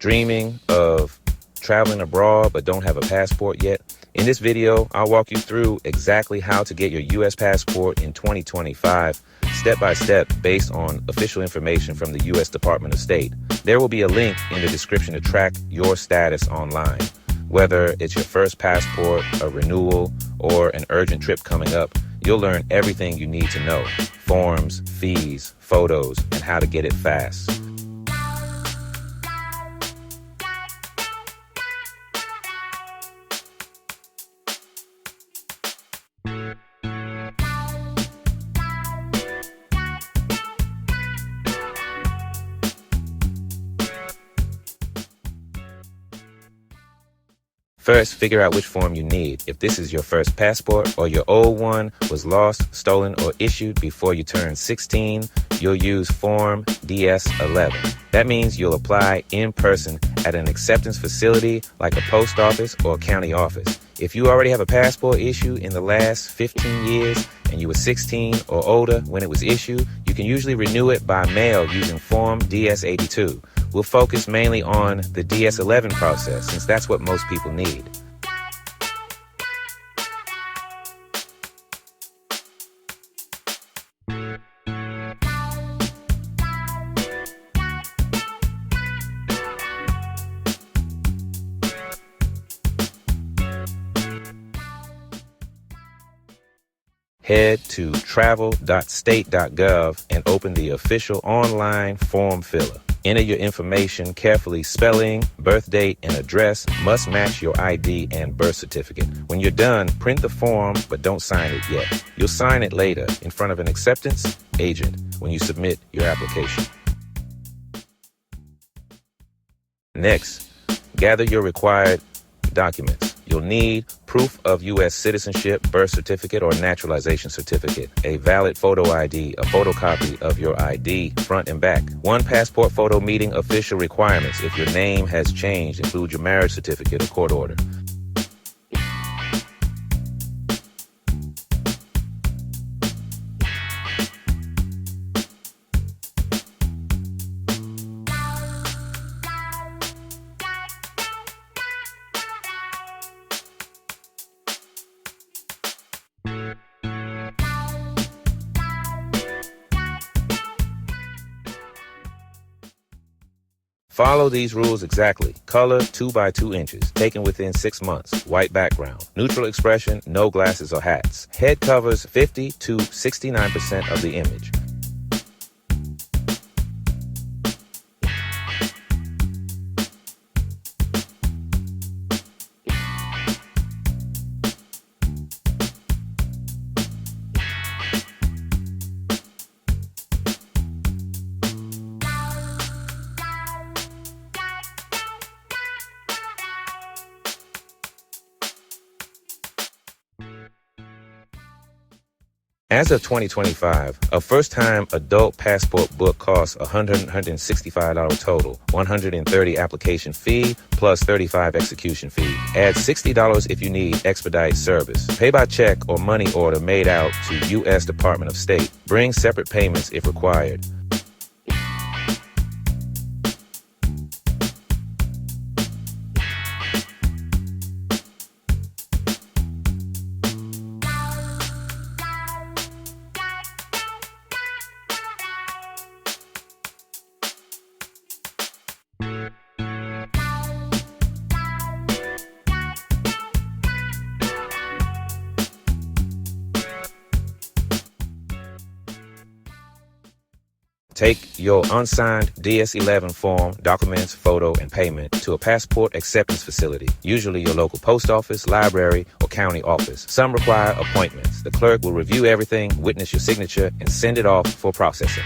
Dreaming of traveling abroad but don't have a passport yet? In this video, I'll walk you through exactly how to get your U.S. passport in 2025, step by step, based on official information from the U.S. Department of State. There will be a link in the description to track your status online. Whether it's your first passport, a renewal, or an urgent trip coming up, you'll learn everything you need to know: forms, fees, photos, and how to get it fast. First, figure out which form you need. If this is your first passport or your old one was lost, stolen, or issued before you turned 16, you'll use Form DS-11. That means you'll apply in person at an acceptance facility like a post office or county office. If you already have a passport issued in the last 15 years and you were 16 or older when it was issued, you can usually renew it by mail using Form DS-82. We'll focus mainly on the DS-11 process since that's what most people need. Head to travel.state.gov and open the official online form filler. Enter your information carefully. Spelling, birth date, and address must match your ID and birth certificate. When you're done, print the form, but don't sign it yet. You'll sign it later in front of an acceptance agent when you submit your application. Next, gather your required documents. You'll need proof of U.S. citizenship, birth certificate, or naturalization certificate, a valid photo ID, a photocopy of your ID, front and back. One passport photo meeting official requirements. If your name has changed, include your marriage certificate or court order. Follow these rules exactly. Color 2 by 2 inches, taken within 6 months. White background. Neutral expression, no glasses or hats. Head covers 50 to 69% of the image. As of 2025, a first-time adult passport book costs $165 total, $130 application fee, plus $35 execution fee. Add $60 if you need expedite service. Pay by check or money order made out to U.S. Department of State. Bring separate payments if required. Take your unsigned DS-11 form, documents, photo, and payment to a passport acceptance facility, usually your local post office, library, or county office. Some require appointments. The clerk will review everything, witness your signature, and send it off for processing.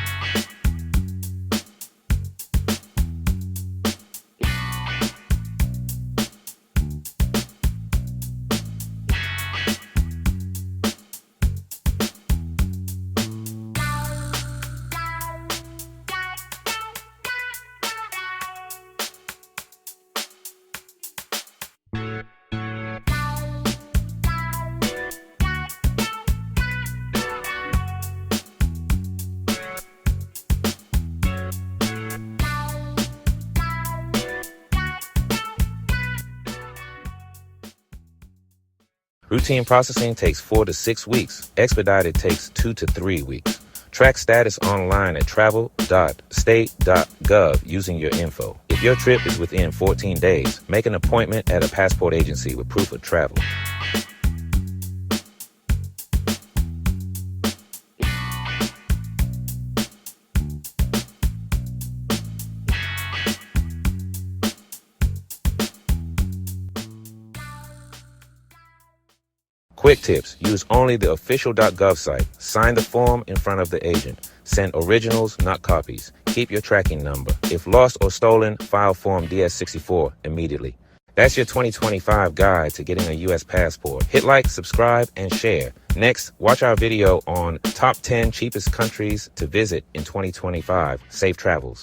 Routine processing takes 4 to 6 weeks. Expedited takes 2 to 3 weeks. Track status online at travel.state.gov using your info. If your trip is within 14 days, make an appointment at a passport agency with proof of travel. Quick tips. Use only the official.gov site. Sign the form in front of the agent. Send originals, not copies. Keep your tracking number. If lost or stolen, file Form DS-64 immediately. That's your 2025 guide to getting a U.S. passport. Hit like, subscribe, and share. Next, watch our video on top 10 cheapest countries to visit in 2025. Safe travels.